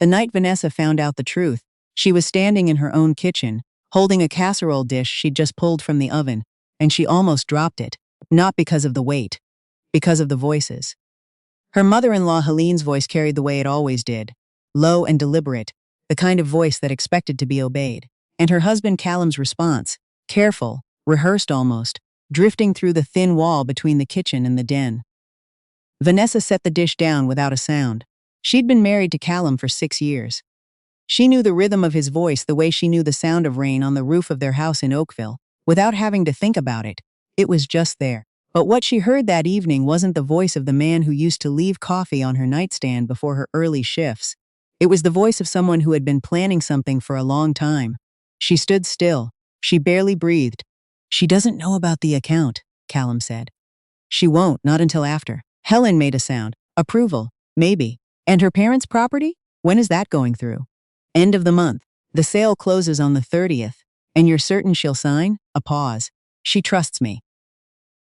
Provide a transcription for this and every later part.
The night Vanessa found out the truth, she was standing in her own kitchen, holding a casserole dish she'd just pulled from the oven, and she almost dropped it. Not because of the weight, because of the voices. Her mother-in-law Helene's voice carried the way it always did, low and deliberate, the kind of voice that expected to be obeyed. And her husband Callum's response, careful, rehearsed almost, drifting through the thin wall between the kitchen and the den. Vanessa set the dish down without a sound. She'd been married to Callum for 6 years. She knew the rhythm of his voice the way she knew the sound of rain on the roof of their house in Oakville, without having to think about it. It was just there. But what she heard that evening wasn't the voice of the man who used to leave coffee on her nightstand before her early shifts. It was the voice of someone who had been planning something for a long time. She stood still. She barely breathed. She doesn't know about the account, Callum said. She won't, not until after. Helen made a sound. Approval, maybe. And her parents' property? When is that going through? End of the month. The sale closes on the 30th. And you're certain she'll sign? A pause. She trusts me.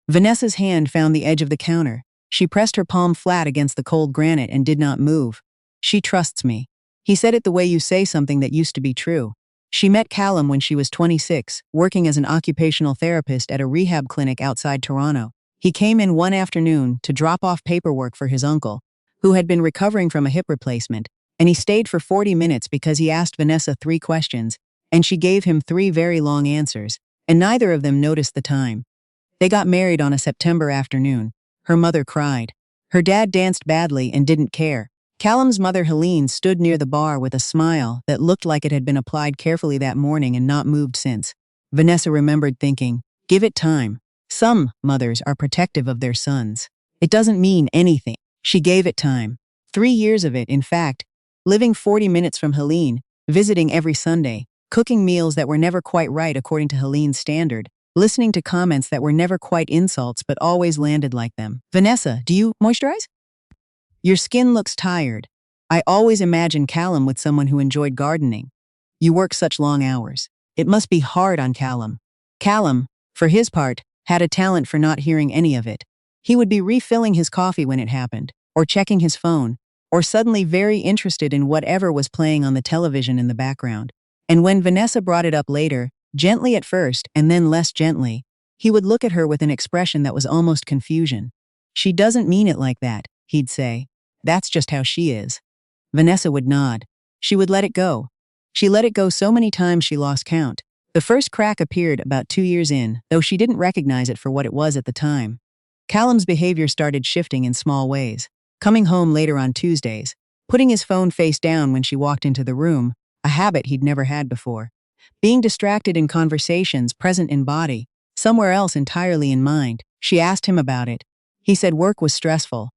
Vanessa's hand found the edge of the counter. She pressed her palm flat against the cold granite and did not move. She trusts me. He said it the way you say something that used to be true. She met Callum when she was 26, working as an occupational therapist at a rehab clinic outside Toronto. He came in one afternoon to drop off paperwork for his uncle, who had been recovering from a hip replacement, and he stayed for 40 minutes because he asked Vanessa 3 questions, and she gave him 3 very long answers, and neither of them noticed the time. They got married on a September afternoon. Her mother cried. Her dad danced badly and didn't care. Callum's mother Helene stood near the bar with a smile that looked like it had been applied carefully that morning and not moved since. Vanessa remembered thinking, give it time. Some mothers are protective of their sons. It doesn't mean anything. She gave it time. 3 years of it, in fact, living 40 minutes from Helene, visiting every Sunday, cooking meals that were never quite right according to Helene's standard, listening to comments that were never quite insults but always landed like them. Vanessa, do you moisturize? Your skin looks tired. I always imagined Callum with someone who enjoyed gardening. You work such long hours. It must be hard on Callum. Callum, for his part, had a talent for not hearing any of it. He would be refilling his coffee when it happened, or checking his phone, or suddenly very interested in whatever was playing on the television in the background. And when Vanessa brought it up later, gently at first and then less gently, he would look at her with an expression that was almost confusion. She doesn't mean it like that, he'd say. That's just how she is. Vanessa would nod. She would let it go. She let it go so many times she lost count. The first crack appeared about 2 years in, though she didn't recognize it for what it was at the time. Callum's behavior started shifting in small ways. Coming home later on Tuesdays, putting his phone face down when she walked into the room, a habit he'd never had before. Being distracted in conversations, present in body, somewhere else entirely in mind. She asked him about it. He said work was stressful.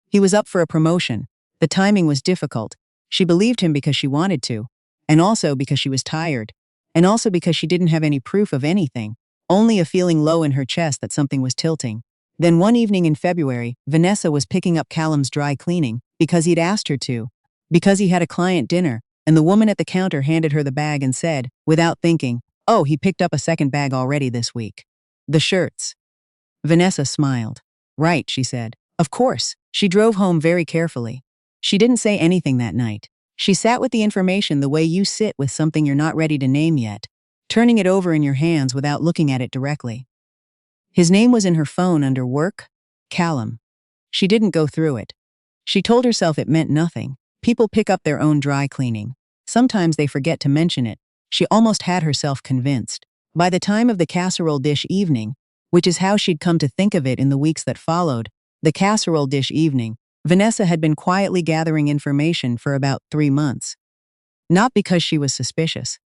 He was up for a promotion. The timing was difficult. She believed him because she wanted to, and also because she was tired, and also because she didn't have any proof of anything, only a feeling low in her chest that something was tilting. Then one evening in February, Vanessa was picking up Callum's dry cleaning because he'd asked her to, because he had a client dinner, and the woman at the counter handed her the bag and said, without thinking, oh, he picked up a second bag already this week. The shirts. Vanessa smiled. Right, she said. Of course. She drove home very carefully. She didn't say anything that night. She sat with the information the way you sit with something you're not ready to name yet, turning it over in your hands without looking at it directly. His name was in her phone under work, Callum. She didn't go through it. She told herself it meant nothing. People pick up their own dry cleaning. Sometimes they forget to mention it. She almost had herself convinced. By the time of the casserole dish evening, which is how she'd come to think of it in the weeks that followed, the casserole dish evening, Vanessa had been quietly gathering information for about 3 months. Not because she was suspicious.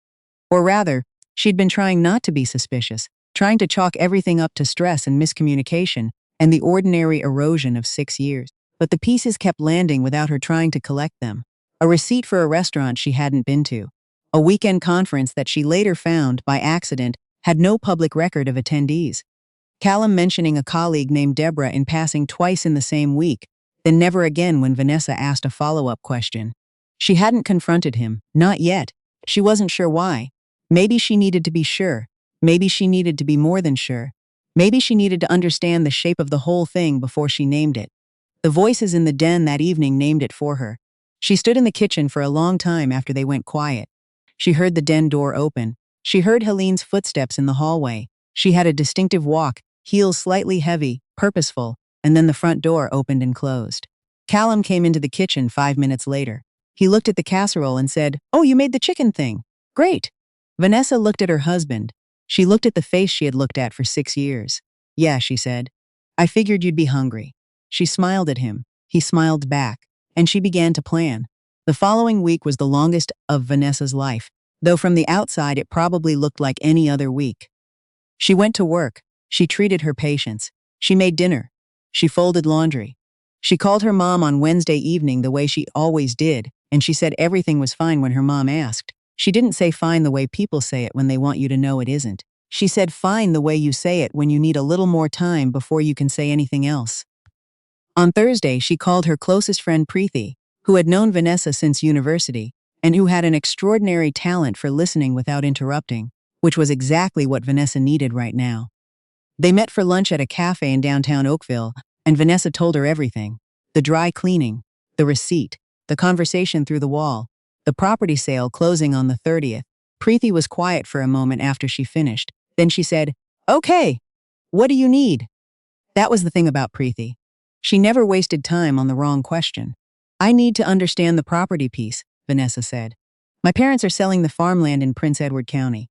Or rather, she'd been trying not to be suspicious, trying to chalk everything up to stress and miscommunication and the ordinary erosion of 6 years. But the pieces kept landing without her trying to collect them. A receipt for a restaurant she hadn't been to. A weekend conference that she later found, by accident, had no public record of attendees. Callum mentioning a colleague named Deborah in passing twice in the same week, then never again when Vanessa asked a follow-up question. She hadn't confronted him, not yet. She wasn't sure why. Maybe she needed to be sure. Maybe she needed to be more than sure. Maybe she needed to understand the shape of the whole thing before she named it. The voices in the den that evening named it for her. She stood in the kitchen for a long time after they went quiet. She heard the den door open. She heard Helene's footsteps in the hallway. She had a distinctive walk, heels slightly heavy, purposeful, and then the front door opened and closed. Callum came into the kitchen 5 minutes later. He looked at the casserole and said, "Oh, you made the chicken thing. Great." Vanessa looked at her husband. She looked at the face she had looked at for 6 years. "Yeah," she said. "I figured you'd be hungry." She smiled at him. He smiled back. And she began to plan. The following week was the longest of Vanessa's life, though from the outside it probably looked like any other week. She went to work. She treated her patients. She made dinner. She folded laundry. She called her mom on Wednesday evening the way she always did, and she said everything was fine when her mom asked. She didn't say fine the way people say it when they want you to know it isn't. She said fine the way you say it when you need a little more time before you can say anything else. On Thursday, she called her closest friend Preeti, who had known Vanessa since university, and who had an extraordinary talent for listening without interrupting, which was exactly what Vanessa needed right now. They met for lunch at a cafe in downtown Oakville, and Vanessa told her everything. The dry cleaning, the receipt, the conversation through the wall, the property sale closing on the 30th. Preeti was quiet for a moment after she finished. Then she said, "Okay, what do you need?" That was the thing about Preeti. She never wasted time on the wrong question. "I need to understand the property piece," Vanessa said. "My parents are selling the farmland in Prince Edward County.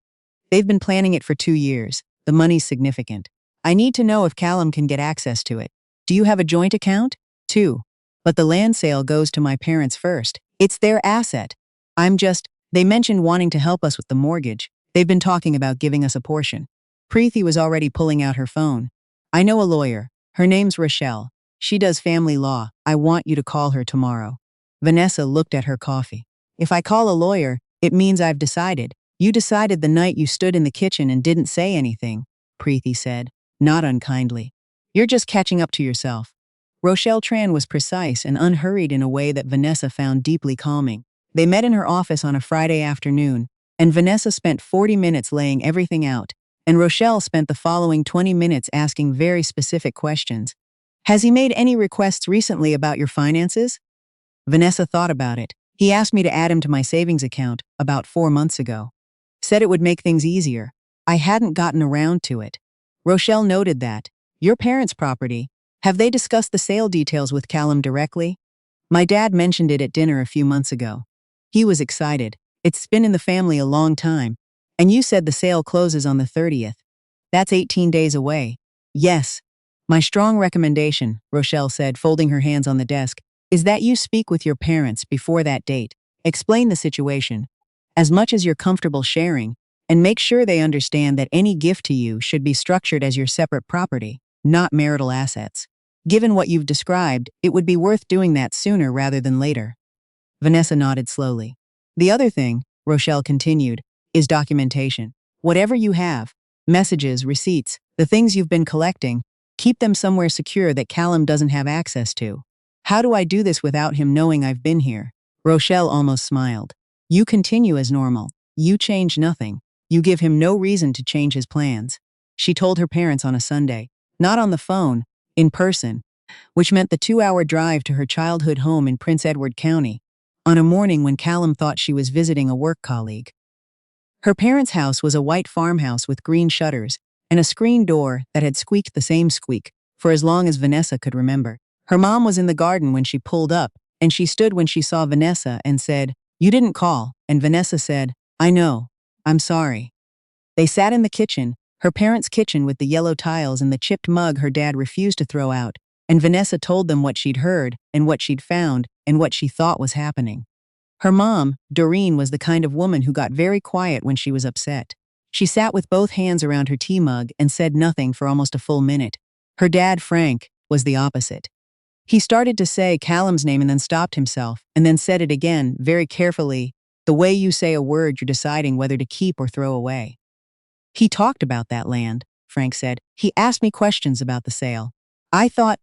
They've been planning it for 2 years. The money's significant. I need to know if Callum can get access to it. Do you have a joint account?" "Two. But the land sale goes to my parents first. It's their asset. They mentioned wanting to help us with the mortgage. They've been talking about giving us a portion." Preeti was already pulling out her phone. "I know a lawyer. Her name's Rochelle. She does family law. I want you to call her tomorrow." Vanessa looked at her coffee. "If I call a lawyer, it means I've decided." "You decided the night you stood in the kitchen and didn't say anything," Preeti said, not unkindly. "You're just catching up to yourself." Rochelle Tran was precise and unhurried in a way that Vanessa found deeply calming. They met in her office on a Friday afternoon, and Vanessa spent 40 minutes laying everything out, and Rochelle spent the following 20 minutes asking very specific questions. "Has he made any requests recently about your finances?" Vanessa thought about it. "He asked me to add him to my savings account about 4 months ago. Said it would make things easier. I hadn't gotten around to it." Rochelle noted that. "Your parents' property. Have they discussed the sale details with Callum directly?" "My dad mentioned it at dinner a few months ago. He was excited. It's been in the family a long time. And you said the sale closes on the 30th. That's 18 days away." "Yes. My strong recommendation," Rochelle said, folding her hands on the desk, "is that you speak with your parents before that date. Explain the situation, as much as you're comfortable sharing, and make sure they understand that any gift to you should be structured as your separate property, not marital assets. Given what you've described, it would be worth doing that sooner rather than later." Vanessa nodded slowly. "The other thing," Rochelle continued, "is documentation. Whatever you have, messages, receipts, the things you've been collecting, keep them somewhere secure that Callum doesn't have access to." "How do I do this without him knowing I've been here?" Rochelle almost smiled. "You continue as normal. You change nothing. You give him no reason to change his plans." She told her parents on a Sunday, not on the phone, in person, which meant the 2-hour drive to her childhood home in Prince Edward County, on a morning when Callum thought she was visiting a work colleague. Her parents' house was a white farmhouse with green shutters and a screen door that had squeaked the same squeak for as long as Vanessa could remember. Her mom was in the garden when she pulled up, and she stood when she saw Vanessa and said, "You didn't call," and Vanessa said, "I know. I'm sorry." They sat in the kitchen, her parents' kitchen with the yellow tiles and the chipped mug her dad refused to throw out, and Vanessa told them what she'd heard and what she'd found and what she thought was happening. Her mom, Doreen, was the kind of woman who got very quiet when she was upset. She sat with both hands around her tea mug and said nothing for almost a full minute. Her dad, Frank, was the opposite. He started to say Callum's name and then stopped himself, and then said it again, very carefully, the way you say a word you're deciding whether to keep or throw away. "He talked about that land," Frank said. "He asked me questions about the sale. I thought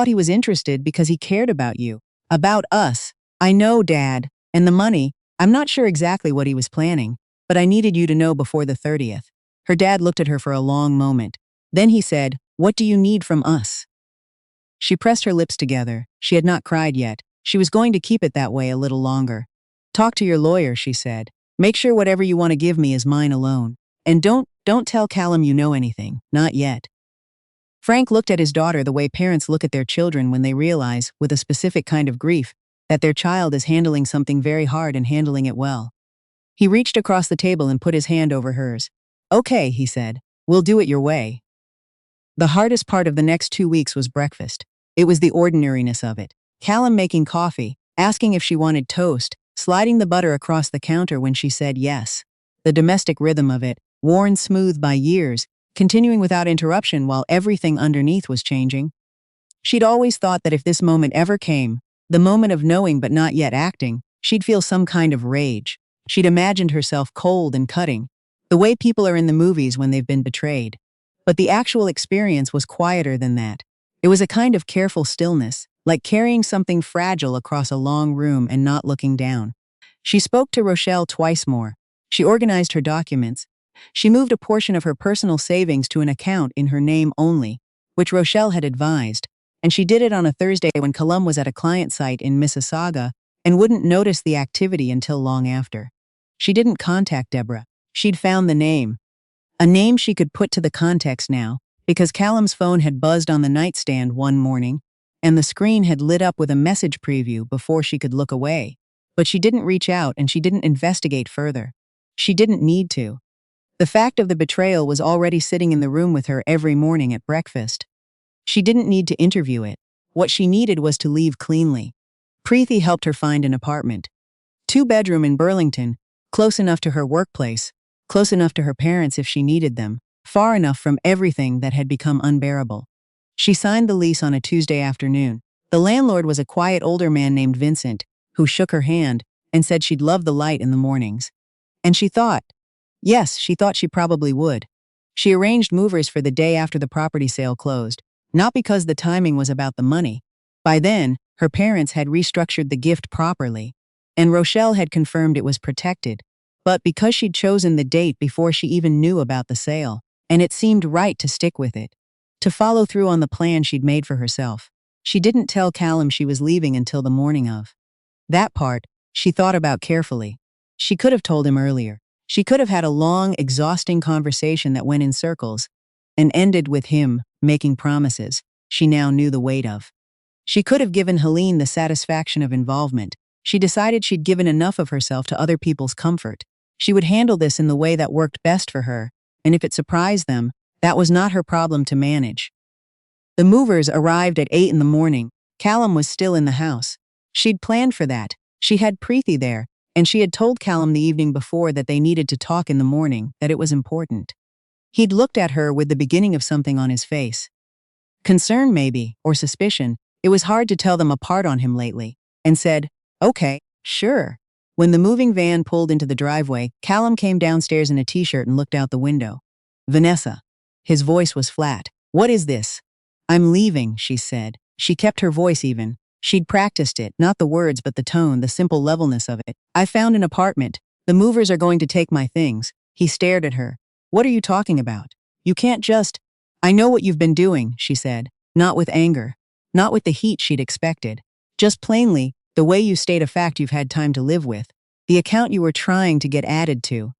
he was interested because he cared about you. About us. I know, Dad. And the money, I'm not sure exactly what he was planning, but I needed you to know before the 30th. Her dad looked at her for a long moment. Then he said, "What do you need from us?" She pressed her lips together. She had not cried yet, She was going to keep it that way a little longer. Talk to your lawyer, she said. Make sure whatever you want to give me is mine alone. And don't tell Callum you know anything, not yet. Frank looked at his daughter the way parents look at their children when they realize, with a specific kind of grief, that their child is handling something very hard and handling it well. He reached across the table and put his hand over hers. Okay, he said. We'll do it your way. The hardest part of the next 2 weeks was breakfast. It was the ordinariness of it. Callum making coffee, asking if she wanted toast, sliding the butter across the counter when she said yes. The domestic rhythm of it, worn smooth by years, continuing without interruption while everything underneath was changing. She'd always thought that if this moment ever came, the moment of knowing but not yet acting, she'd feel some kind of rage. She'd imagined herself cold and cutting, the way people are in the movies when they've been betrayed. But the actual experience was quieter than that. It was a kind of careful stillness, like carrying something fragile across a long room and not looking down. She spoke to Rochelle twice more. She organized her documents. She moved a portion of her personal savings to an account in her name only, which Rochelle had advised, and she did it on a Thursday when Callum was at a client site in Mississauga and wouldn't notice the activity until long after. She didn't contact Deborah. She'd found the name. A name she could put to the context now, because Callum's phone had buzzed on the nightstand one morning, and the screen had lit up with a message preview before she could look away. But she didn't reach out and she didn't investigate further. She didn't need to. The fact of the betrayal was already sitting in the room with her every morning at breakfast. She didn't need to interview it. What she needed was to leave cleanly. Preeti helped her find an apartment. 2-bedroom in Burlington, close enough to her workplace, close enough to her parents if she needed them, far enough from everything that had become unbearable. She signed the lease on a Tuesday afternoon. The landlord was a quiet older man named Vincent, who shook her hand and said she'd love the light in the mornings. And she thought she probably would. She arranged movers for the day after the property sale closed, not because the timing was about the money. By then, her parents had restructured the gift properly, and Rochelle had confirmed it was protected, but because she'd chosen the date before she even knew about the sale, and it seemed right to stick with it, to follow through on the plan she'd made for herself. She didn't tell Callum she was leaving until the morning of. That part, she thought about carefully. She could have told him earlier. She could have had a long, exhausting conversation that went in circles and ended with him making promises she now knew the weight of. She could have given Helene the satisfaction of involvement. She decided she'd given enough of herself to other people's comfort. She would handle this in the way that worked best for her, and if it surprised them, that was not her problem to manage. The movers arrived at 8 in the morning. Callum was still in the house. She'd planned for that. She had Preeti there, and she had told Callum the evening before that they needed to talk in the morning, that it was important. He'd looked at her with the beginning of something on his face. Concern maybe, or suspicion, it was hard to tell them apart on him lately, and said, okay, sure. When the moving van pulled into the driveway, Callum came downstairs in a t-shirt and looked out the window. Vanessa. His voice was flat. What is this? I'm leaving, she said. She kept her voice even. She'd practiced it, not the words but the tone, the simple levelness of it. I found an apartment. The movers are going to take my things. He stared at her. What are you talking about? You can't just… I know what you've been doing, she said, not with anger, not with the heat she'd expected. Just plainly, the way you state a fact you've had time to live with, the account you were trying to get added to.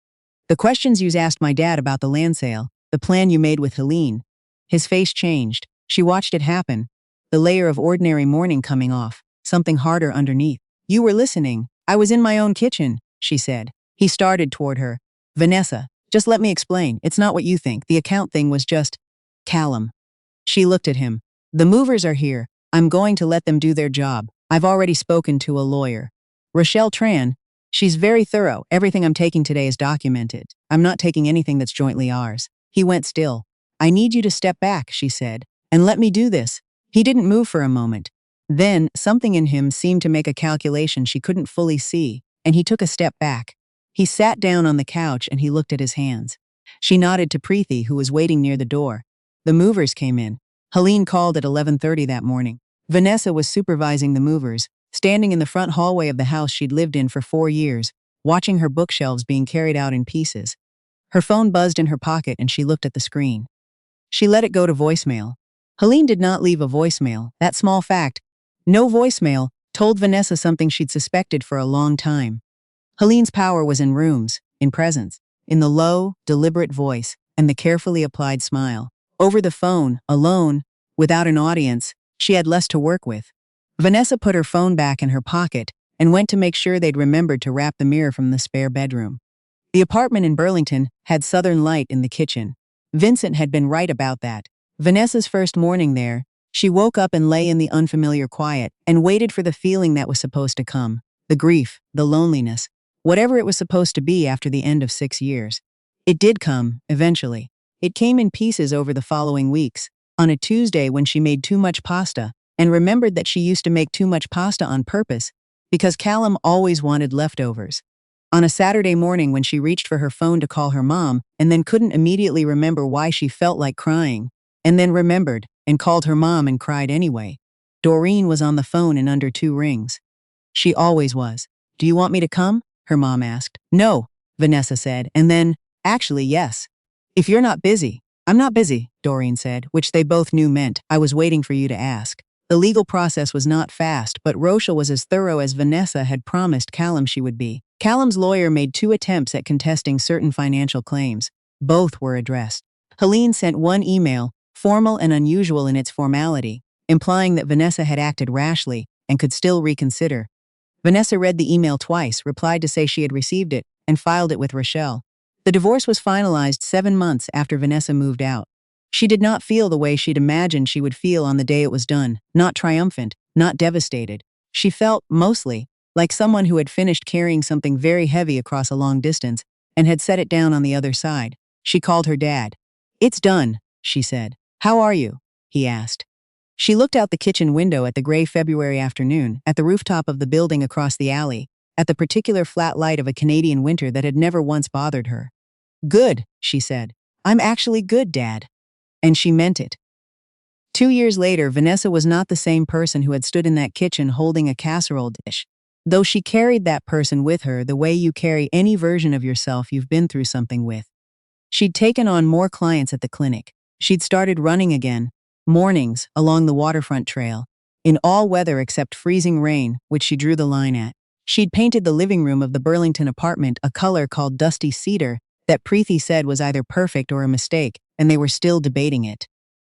The questions you asked my dad about the land sale, the plan you made with Helene. His face changed. She watched it happen. The layer of ordinary morning coming off, something harder underneath. You were listening. I was in my own kitchen, she said. He started toward her. Vanessa, just let me explain. It's not what you think. The account thing was just… Callum. She looked at him. The movers are here. I'm going to let them do their job. I've already spoken to a lawyer. Rochelle Tran. She's very thorough. Everything I'm taking today is documented. I'm not taking anything that's jointly ours. He went still. I need you to step back, she said, and let me do this. He didn't move for a moment. Then, something in him seemed to make a calculation she couldn't fully see, and he took a step back. He sat down on the couch and he looked at his hands. She nodded to Preeti, who was waiting near the door. The movers came in. Helene called at 11:30 that morning. Vanessa was supervising the movers, standing in the front hallway of the house she'd lived in for 4 years, watching her bookshelves being carried out in pieces. Her phone buzzed in her pocket and she looked at the screen. She let it go to voicemail. Helene did not leave a voicemail, that small fact. No voicemail, told Vanessa something she'd suspected for a long time. Helene's power was in rooms, in presence, in the low, deliberate voice, and the carefully applied smile. Over the phone, alone, without an audience, she had less to work with. Vanessa put her phone back in her pocket and went to make sure they'd remembered to wrap the mirror from the spare bedroom. The apartment in Burlington had southern light in the kitchen. Vincent had been right about that. Vanessa's first morning there, she woke up and lay in the unfamiliar quiet and waited for the feeling that was supposed to come. The grief, the loneliness, whatever it was supposed to be after the end of 6 years. It did come, eventually. It came in pieces over the following weeks. On a Tuesday when she made too much pasta, and remembered that she used to make too much pasta on purpose, because Callum always wanted leftovers. On a Saturday morning when she reached for her phone to call her mom, and then couldn't immediately remember why she felt like crying, and then remembered, and called her mom and cried anyway. Doreen was on the phone in under 2 rings. She always was. "Do you want me to come?" her mom asked. "No," Vanessa said, and then, "Actually, yes. If you're not busy." "I'm not busy," Doreen said, which they both knew meant, "I was waiting for you to ask." The legal process was not fast, but Rochelle was as thorough as Vanessa had promised Callum she would be. Callum's lawyer made 2 attempts at contesting certain financial claims. Both were addressed. Helene sent one email, formal and unusual in its formality, implying that Vanessa had acted rashly and could still reconsider. Vanessa read the email twice, replied to say she had received it, and filed it with Rochelle. The divorce was finalized 7 months after Vanessa moved out. She did not feel the way she'd imagined she would feel on the day it was done, not triumphant, not devastated. She felt, mostly, like someone who had finished carrying something very heavy across a long distance and had set it down on the other side. She called her dad. "It's done," she said. "How are you?" he asked. She looked out the kitchen window at the gray February afternoon, at the rooftop of the building across the alley, at the particular flat light of a Canadian winter that had never once bothered her. "Good," she said. "I'm actually good, Dad." And she meant it. 2 years later, Vanessa was not the same person who had stood in that kitchen holding a casserole dish. Though she carried that person with her the way you carry any version of yourself you've been through something with. She'd taken on more clients at the clinic. She'd started running again, mornings, along the waterfront trail, in all weather except freezing rain, which she drew the line at. She'd painted the living room of the Burlington apartment a color called dusty cedar that Preeti said was either perfect or a mistake, and they were still debating it.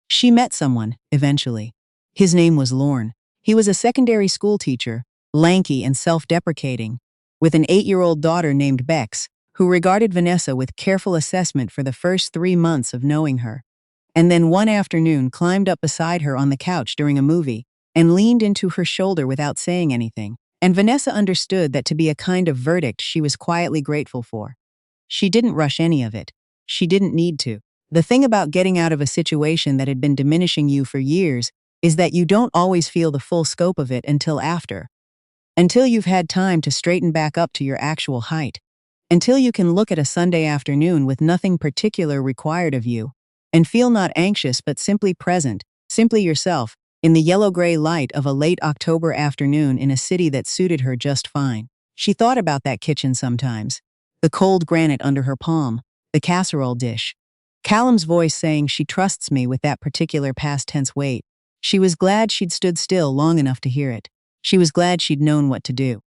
She met someone, eventually. His name was Lorne. He was a secondary school teacher, lanky and self-deprecating, with an 8-year-old daughter named Bex, who regarded Vanessa with careful assessment for the first 3 months of knowing her. And then one afternoon climbed up beside her on the couch during a movie and leaned into her shoulder without saying anything. And Vanessa understood that to be a kind of verdict she was quietly grateful for. She didn't rush any of it. She didn't need to. The thing about getting out of a situation that had been diminishing you for years is that you don't always feel the full scope of it until after. Until you've had time to straighten back up to your actual height. Until you can look at a Sunday afternoon with nothing particular required of you and feel not anxious but simply present, simply yourself, in the yellow-gray light of a late October afternoon in a city that suited her just fine. She thought about that kitchen sometimes. The cold granite under her palm, the casserole dish. Callum's voice saying she trusts me with that particular past tense weight. She was glad she'd stood still long enough to hear it. She was glad she'd known what to do.